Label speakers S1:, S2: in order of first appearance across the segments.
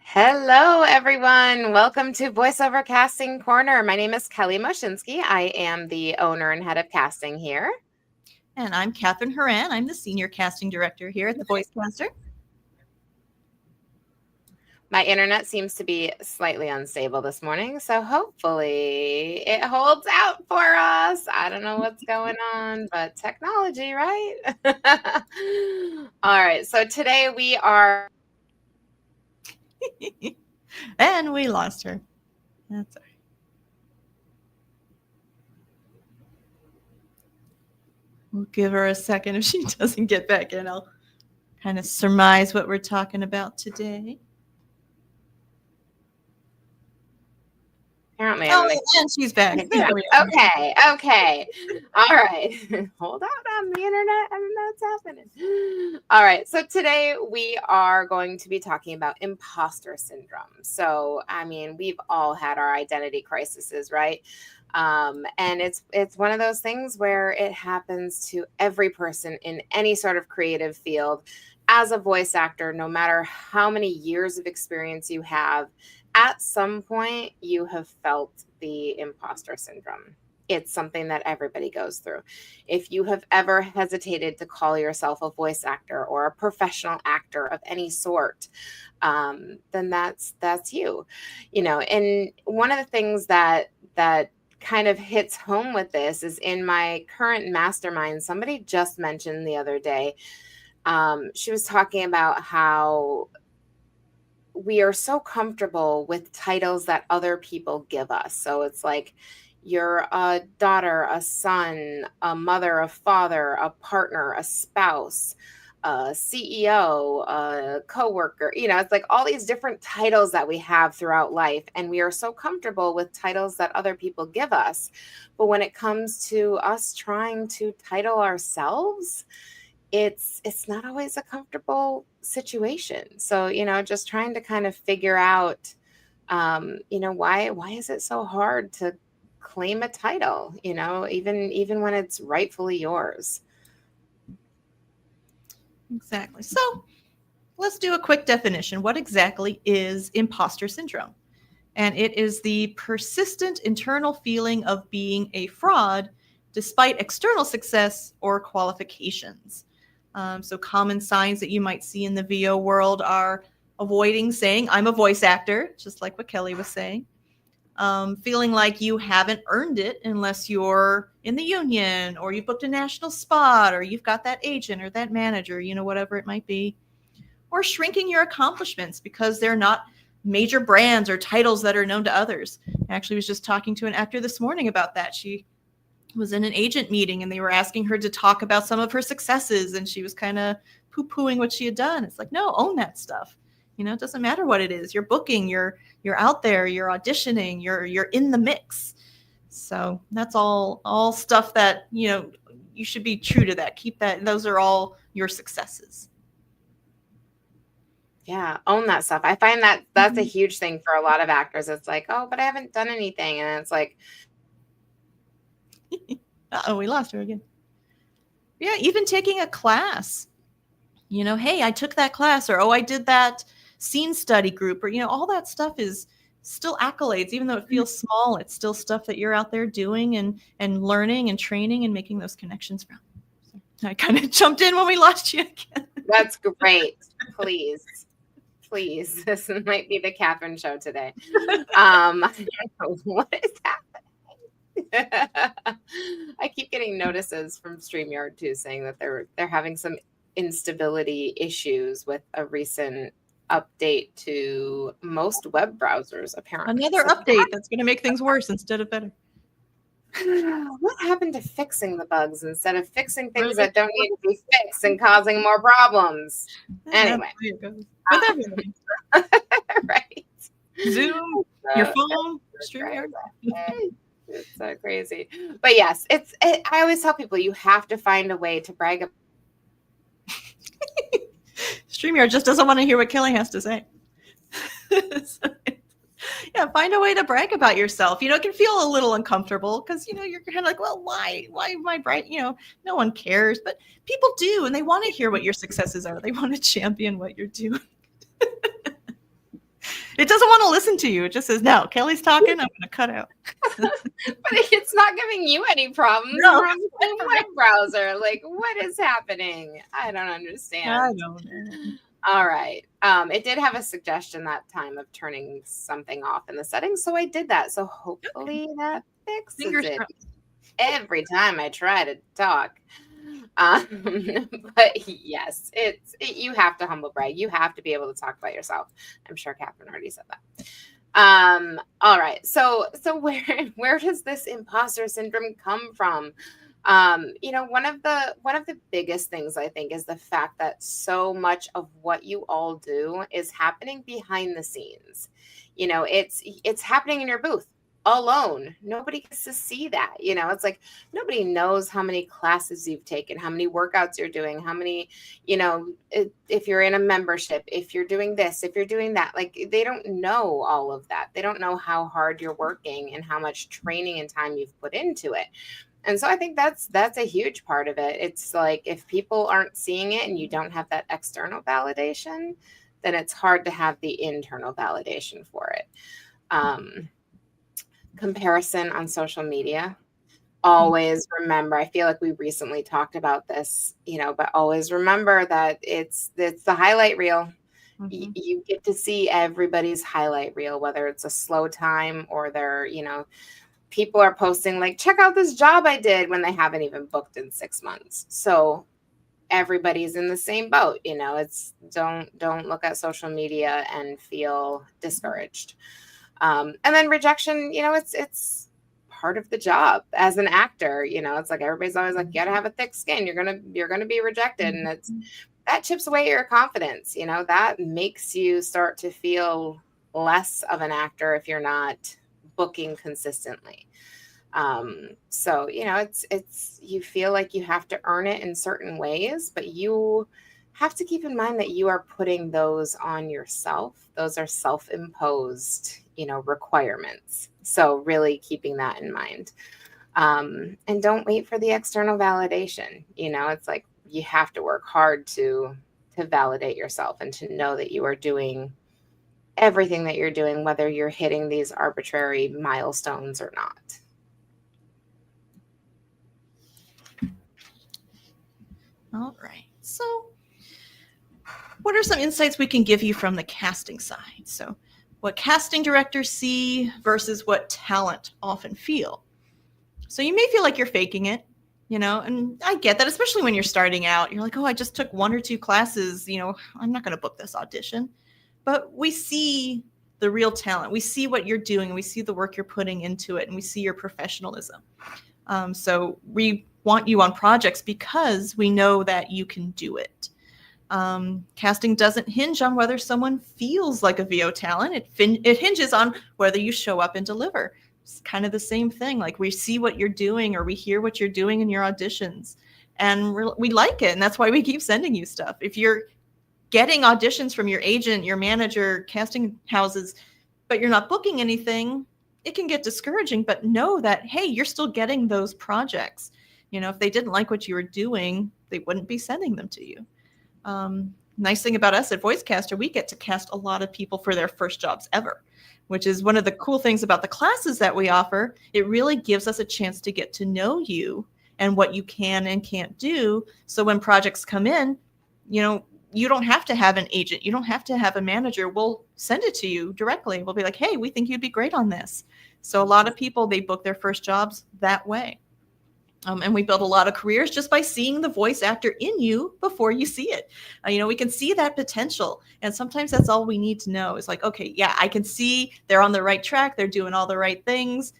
S1: Hello, everyone. Welcome to Voiceover Casting Corner. My name is Kelly Moshinsky. I am the owner and head of casting here.
S2: And I'm Catherine Horan. I'm the Senior Casting Director here at the Voicecaster.
S1: My internet seems to be slightly unstable this morning, so hopefully it holds out for us. I don't know what's going on, but technology, right? All right, so today we are...
S2: And we lost her. That's all right. We'll give her a second. If she doesn't get back in, I'll kind of surmise what we're talking about today.
S1: Apparently,
S2: and she's back.
S1: Okay. All right. Hold on the internet. I don't know what's happening. All right. So today we are going to be talking about imposter syndrome. So, I mean, we've all had our identity crises, right? And it's one of those things where it happens to every person in any sort of creative field. As a voice actor, no matter how many years of experience you have, at some point you have felt the imposter syndrome. It's something that everybody goes through. If you have ever hesitated to call yourself a voice actor or a professional actor of any sort, then that's you. And one of the things that kind of hits home with this is in my current mastermind. Somebody just mentioned the other day, she was talking about how we are so comfortable with titles that other people give us. So it's like you're a daughter, a son, a mother, a father, a partner, a spouse, a CEO, a coworker. It's like all these different titles that we have throughout life. And we are so comfortable with titles that other people give us. But when it comes to us trying to title ourselves, it's not always a comfortable situation. So, just trying to kind of figure out, why is it so hard to claim a title, even when it's rightfully yours.
S2: Exactly. So let's do a quick definition. What exactly is imposter syndrome? And it is the persistent internal feeling of being a fraud despite external success or qualifications. So common signs that you might see in the VO world are avoiding saying, I'm a voice actor, just like what Kelly was saying. Feeling like you haven't earned it unless you're in the union or you booked a national spot or you've got that agent or that manager, whatever it might be. Or shrinking your accomplishments because they're not major brands or titles that are known to others. I actually was just talking to an actor this morning about that. She was in an agent meeting and they were asking her to talk about some of her successes and she was kind of poo-pooing what she had done. It's like, no, own that stuff. It doesn't matter what it is. You're booking, you're out there, you're auditioning, you're in the mix. So that's all stuff that, you should be true to that. Keep that. Those are all your successes.
S1: Yeah, own that stuff. I find that that's a huge thing for a lot of actors. It's like, oh, but I haven't done anything. And it's like,
S2: we lost her again. Yeah, even taking a class. Hey, I took that class, or I did that scene study group, or all that stuff is still accolades. Even though it feels small, it's still stuff that you're out there doing and learning and training and making those connections from. So I kind of jumped in when we lost you again.
S1: That's great. Please. This might be the Catherine show today. What is happening? I keep getting notices from StreamYard too, saying that they're having some instability issues with a recent update to most web browsers, apparently.
S2: Another update that's going to make things worse instead of better.
S1: What happened to fixing the bugs instead of fixing things that don't need to be fixed and causing more problems? Anyway.
S2: With everything.
S1: Right.
S2: Zoom, your phone, StreamYard.
S1: It's so crazy. But yes, I always tell people you have to find a way to brag about.
S2: StreamYard just doesn't want to hear what Kelly has to say. Yeah, find a way to brag about yourself. It can feel a little uncomfortable because, you're kind of like, well, why am I bright? No one cares, but people do, and they want to hear what your successes are. They want to champion what you're doing. It doesn't want to listen to you. It just says, no, Kelly's talking. I'm going to cut out.
S1: But it's not giving you any problems.
S2: No,
S1: We're on the same web browser. Like, what is happening? I don't understand.
S2: I don't know.
S1: All right. It did have a suggestion that time of turning something off in the settings, so I did that. So hopefully that fixes
S2: Fingers
S1: it.
S2: crossed.
S1: Every time I try to talk. But yes, you have to humble brag. You have to be able to talk about yourself. I'm sure Catherine already said that. All right. So where does this imposter syndrome come from? One of the biggest things I think is the fact that so much of what you all do is happening behind the scenes. It's happening in your booth alone. Nobody gets to see that. It's like nobody knows how many classes you've taken, how many workouts you're doing, how many, if you're in a membership, if you're doing this, if you're doing that. Like, they don't know all of that. They don't know how hard you're working and how much training and time you've put into it. And so I think that's a huge part of it. It's like, if people aren't seeing it and you don't have that external validation, then it's hard to have the internal validation for it. Comparison on social media. Always remember, I feel like we recently talked about this, but always remember that it's the highlight reel.
S2: Mm-hmm.
S1: You get to see everybody's highlight reel, whether it's a slow time or they're, people are posting like, check out this job I did, when they haven't even booked in 6 months. So everybody's in the same boat. It's don't look at social media and feel discouraged. And then rejection, it's part of the job as an actor. It's like, everybody's always like, you gotta have a thick skin. You're gonna be rejected. And that chips away your confidence. That makes you start to feel less of an actor if you're not booking consistently. So, it's you feel like you have to earn it in certain ways, but you have to keep in mind that you are putting those on yourself. Those are self-imposed, requirements. So really keeping that in mind. And don't wait for the external validation. It's like, you have to work hard to validate yourself and to know that you are doing everything that you're doing, whether you're hitting these arbitrary milestones or not.
S2: All right. So what are some insights we can give you from the casting side? So what casting directors see versus what talent often feel. So you may feel like you're faking it, and I get that, especially when you're starting out. You're like, oh, I just took 1 or 2 classes, I'm not going to book this audition. But we see the real talent. We see what you're doing. We see the work you're putting into it, and we see your professionalism. So we want you on projects because we know that you can do it. Casting doesn't hinge on whether someone feels like a VO talent. It hinges on whether you show up and deliver. It's kind of the same thing. Like, we see what you're doing, or we hear what you're doing in your auditions, and we like it. And that's why we keep sending you stuff. If you're getting auditions from your agent, your manager, casting houses, but you're not booking anything, it can get discouraging. But know that, hey, you're still getting those projects. If they didn't like what you were doing, they wouldn't be sending them to you. Nice thing about us at VoiceCaster, we get to cast a lot of people for their first jobs ever, which is one of the cool things about the classes that we offer. It really gives us a chance to get to know you and what you can and can't do. So when projects come in, you don't have to have an agent. You don't have to have a manager. We'll send it to you directly. We'll be like, hey, we think you'd be great on this. So a lot of people, they book their first jobs that way. And we build a lot of careers just by seeing the voice actor in you before you see it. We can see that potential. And sometimes that's all we need to know is like, okay, yeah, I can see they're on the right track. They're doing all the right things.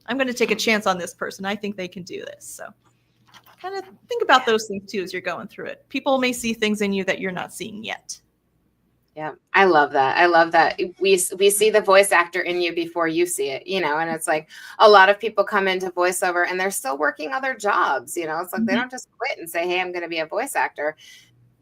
S2: I'm going to take a chance on this person. I think they can do this. So kind of think about those things too as you're going through it. People may see things in you that you're not seeing yet.
S1: Yeah, I love that. I love that we see the voice actor in you before you see it, and it's like a lot of people come into voiceover and they're still working other jobs, it's like they don't just quit and say, hey, I'm going to be a voice actor.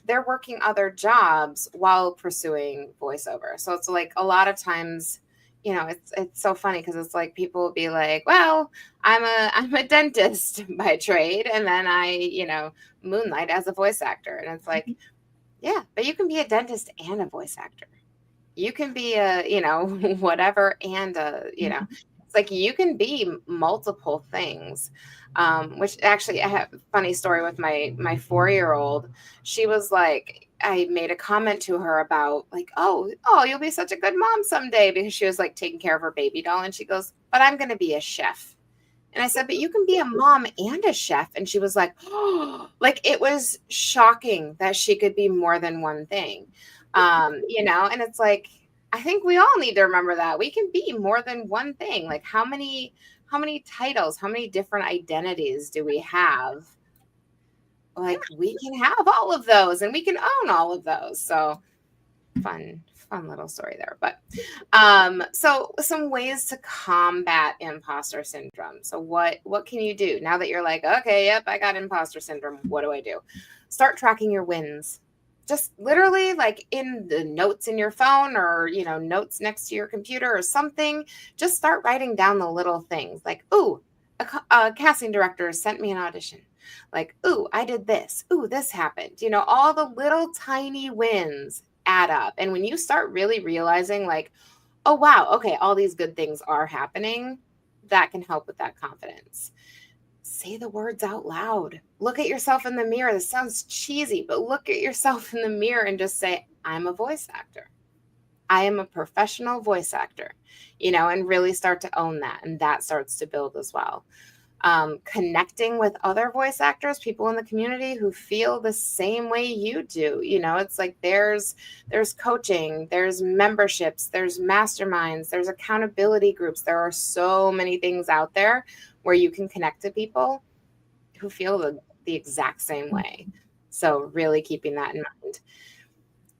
S1: They're working other jobs while pursuing voiceover. So it's like a lot of times, it's so funny because it's like people will be like, well, I'm a dentist by trade, and then I, moonlight as a voice actor. And it's like, yeah, but you can be a dentist and a voice actor. You can be a, whatever, and it's like you can be multiple things. Which actually, I have a funny story with my 4-year-old. She was like, I made a comment to her about like, oh, you'll be such a good mom someday, because she was like taking care of her baby doll, and she goes, but I'm going to be a chef. And I said, but you can be a mom and a chef. And she was like, oh, like it was shocking that she could be more than one thing. And it's like, I think we all need to remember that we can be more than one thing. Like how many titles, how many different identities do we have? Like we can have all of those and we can own all of those. So fun little story there. But so some ways to combat imposter syndrome. So what can you do now that you're like, okay, yep, I got imposter syndrome? What do I do? Start tracking your wins. Just literally like in the notes in your phone, or notes next to your computer or something. Just start writing down the little things like, ooh, a casting director sent me an audition. Like, ooh, I did this. Ooh, this happened. All the little tiny wins add up. And when you start really realizing like, oh, wow, okay, all these good things are happening, that can help with that confidence. Say the words out loud. Look at yourself in the mirror. This sounds cheesy, but look at yourself in the mirror and just say, I'm a voice actor. I am a professional voice actor, and really start to own that. And that starts to build as well. Connecting with other voice actors, people in the community who feel the same way you do. It's like there's coaching, there's memberships, there's masterminds, there's accountability groups. There are so many things out there where you can connect to people who feel the exact same way. So really keeping that in mind.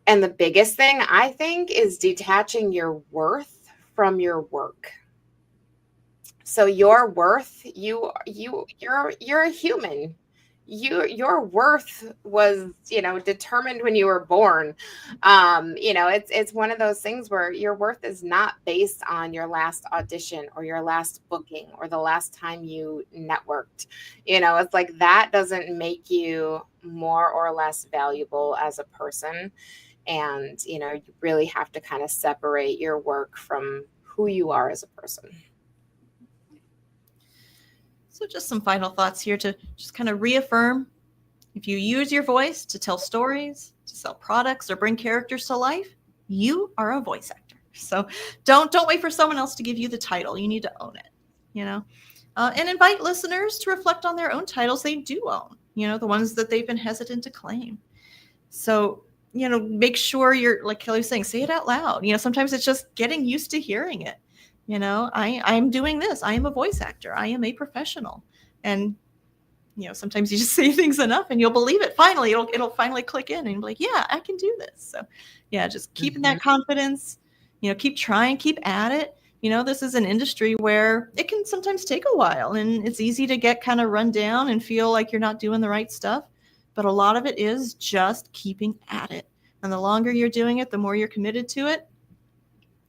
S1: And the biggest thing, I think, is detaching your worth from your work. So your worth, you're a human. Your worth was, determined when you were born. It's one of those things where your worth is not based on your last audition or your last booking or the last time you networked. It's like that doesn't make you more or less valuable as a person. And, you really have to kind of separate your work from who you are as a person.
S2: So just some final thoughts here to just kind of reaffirm. If you use your voice to tell stories, to sell products, or bring characters to life, you are a voice actor. So don't wait for someone else to give you the title. You need to own it, and invite listeners to reflect on their own titles they do own, the ones that they've been hesitant to claim. So, make sure you're, like Kelly was saying, say it out loud. Sometimes it's just getting used to hearing it. I'm doing this. I am a voice actor. I am a professional. And, sometimes you just say things enough and you'll believe it. Finally, it'll finally click in and you'll be like, yeah, I can do this. So yeah, just keeping that confidence, keep trying, keep at it. This is an industry where it can sometimes take a while and it's easy to get kind of run down and feel like you're not doing the right stuff. But a lot of it is just keeping at it. And the longer you're doing it, the more you're committed to it,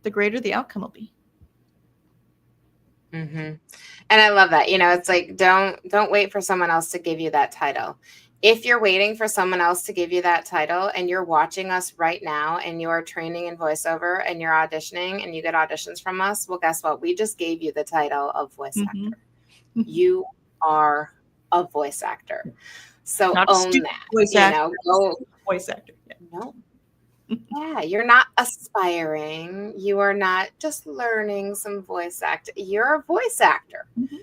S2: the greater the outcome will be.
S1: Mm-hmm. And I love that. It's like, don't wait for someone else to give you that title. If you're waiting for someone else to give you that title and you're watching us right now and you're training in voiceover and you're auditioning and you get auditions from us, well, guess what? We just gave you the title of voice actor. You are a voice actor. So not own that.
S2: Voice actor. Voice actor.
S1: Yeah. No. Yeah, you're not aspiring. You are not just learning some voice acting. You're a voice actor. Mm-hmm.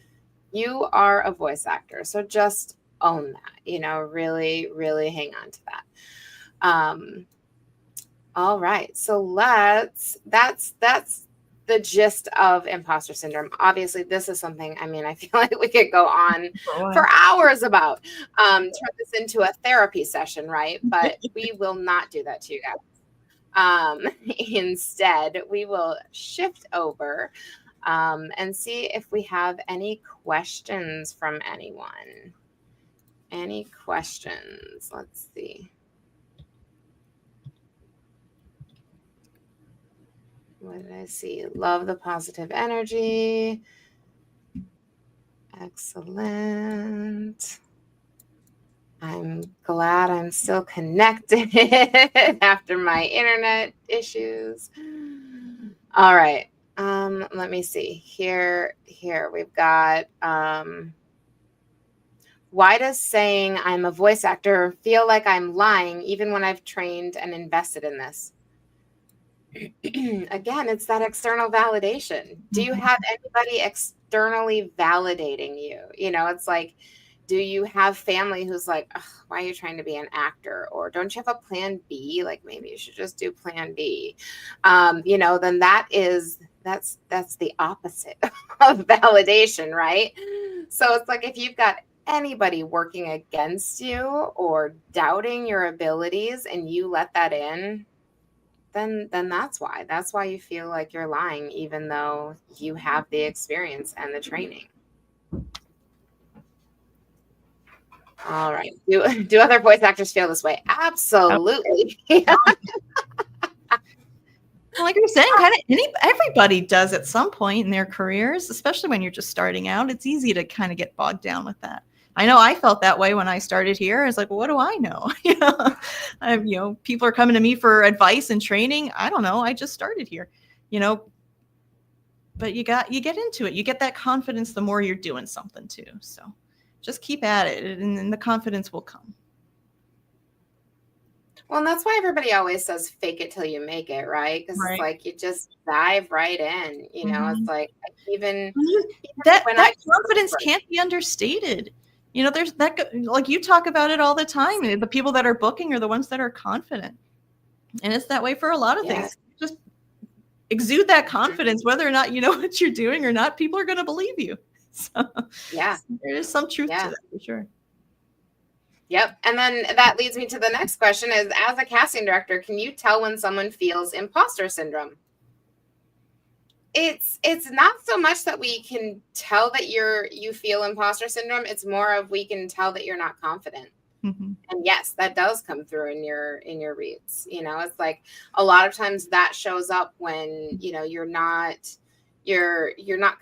S1: You are a voice actor. So just own that, really, really hang on to that. All right. So that's the gist of imposter syndrome. Obviously, this is something, I feel like we could go on for hours about, turn this into a therapy session, right? But we will not do that to you guys. Instead, we will shift over and see if we have any questions from anyone. Any questions? Let's see. What did I see? Love the positive energy. Excellent. I'm glad I'm still connected after my internet issues. All right. Let me see. Here we've got why does saying I'm a voice actor feel like I'm lying even when I've trained and invested in this? Again, it's that external validation. Do you have anybody externally validating you? You know, it's like, do you have family who's like, why are you trying to be an actor? Or don't you have a plan B? Like maybe you should just do plan B. You know, then that's the opposite of validation, right? So it's like if you've got anybody working against you or doubting your abilities and you let that in, then that's why you feel like you're lying, even though you have the experience and the training. All right. Do other voice actors feel this way? Absolutely.
S2: Like you're saying, kind of everybody does at some point in their careers, especially when you're just starting out. It's easy to kind of get bogged down with that. I know I felt that way when I started here. I was like, well, what do I know? You know, people are coming to me for advice and training. I don't know. I just started here, you know. But you get into it. You get that confidence the more you're doing something too. So just keep at it, and the confidence will come.
S1: Well, and that's why everybody always says fake it till you make it, right? Because it's like you just dive right in. You know, it's like even
S2: that confidence can't be understated. You know, there's that, like you talk about it all the time. The people that are booking are the ones that are confident. And it's that way for a lot of things. Just exude that confidence, whether or not you know what you're doing or not, people are going to believe you. So there is some truth to that for sure.
S1: Yep. And then that leads me to the next question is, as a casting director, can you tell when someone feels imposter syndrome? It's not so much that we can tell that you feel imposter syndrome. It's more of we can tell that you're not confident. Mm-hmm. And yes, that does come through in your reads. You know, it's like a lot of times that shows up when, you know, you're not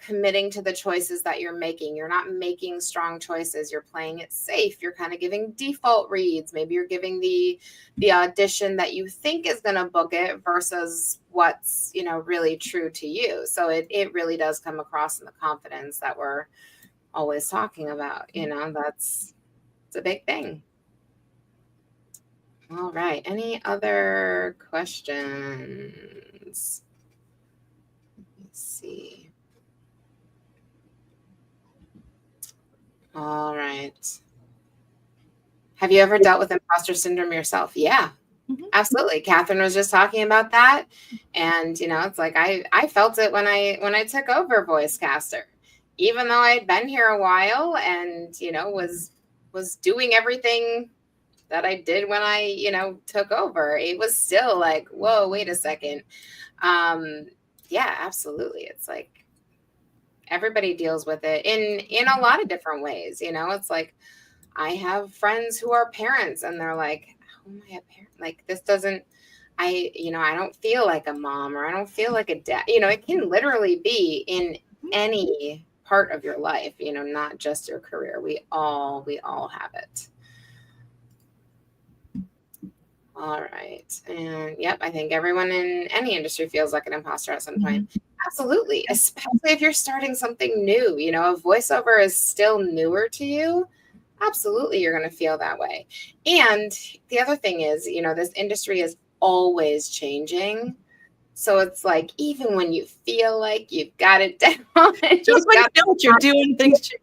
S1: committing to the choices that you're making. You're not making strong choices. You're playing it safe. You're kind of giving default reads. Maybe you're giving the audition that you think is going to book it versus what's, you know, really true to you. So it really does come across in the confidence that we're always talking about. You know, it's a big thing. All right. Any other questions? Let's see. All right. Have you ever dealt with imposter syndrome yourself? Yeah, absolutely. Catherine was just talking about that. And, you know, it's like I felt it when I took over Voice Caster, even though I had been here a while and, you know, was doing everything that I did when I, you know, took over. It was still like, whoa, wait a second. Yeah, absolutely. It's like everybody deals with it in a lot of different ways. You know, it's like I have friends who are parents and they're like, how am I a parent? Like this doesn't, I don't feel like a mom or I don't feel like a dad. You know, it can literally be in any part of your life, you know, not just your career. We all have it. All right. And yep, I think everyone in any industry feels like an imposter at some point. Absolutely. Especially if you're starting something new, you know, if voiceover is still newer to you, absolutely you're going to feel that way. And the other thing is, you know, this industry is always changing. So it's like, even when you feel like you've got it down,
S2: just when you feel what you're doing, things change.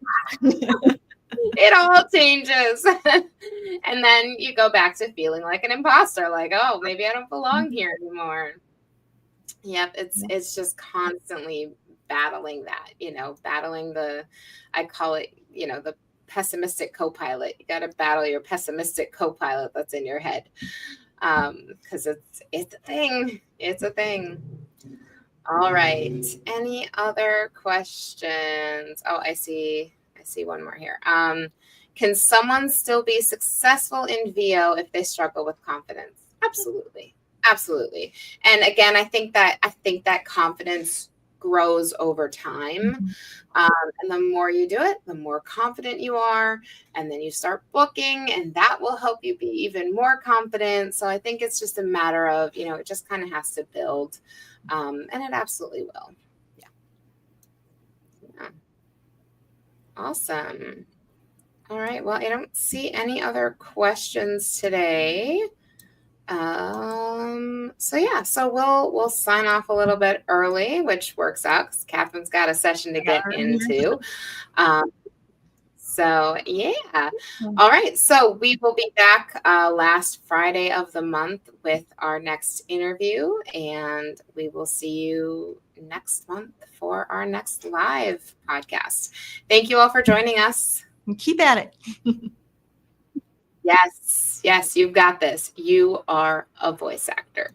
S1: It all changes. And then you go back to feeling like an imposter, like, oh, maybe I don't belong here anymore. Yep, it's just constantly battling that, you know, battling I call it, you know, the pessimistic co-pilot. You got to battle your pessimistic co-pilot that's in your head. Because it's a thing. It's a thing. All right. Any other questions? Oh, I see one more here. Can someone still be successful in VO if they struggle with confidence? Absolutely. Absolutely. And again, I think that confidence grows over time. And the more you do it, the more confident you are. And then you start booking, and that will help you be even more confident. So I think it's just a matter of, it just kind of has to build. And it absolutely will. Yeah. Awesome. All right. Well, I don't see any other questions today. So we'll sign off a little bit early, which works out because Catherine's got a session to get into. So yeah. All right. So we will be back last Friday of the month with our next interview, and we will see you next month for our next live podcast. Thank you all for joining us.
S2: Keep at it.
S1: Yes, you've got this. You are a voice actor.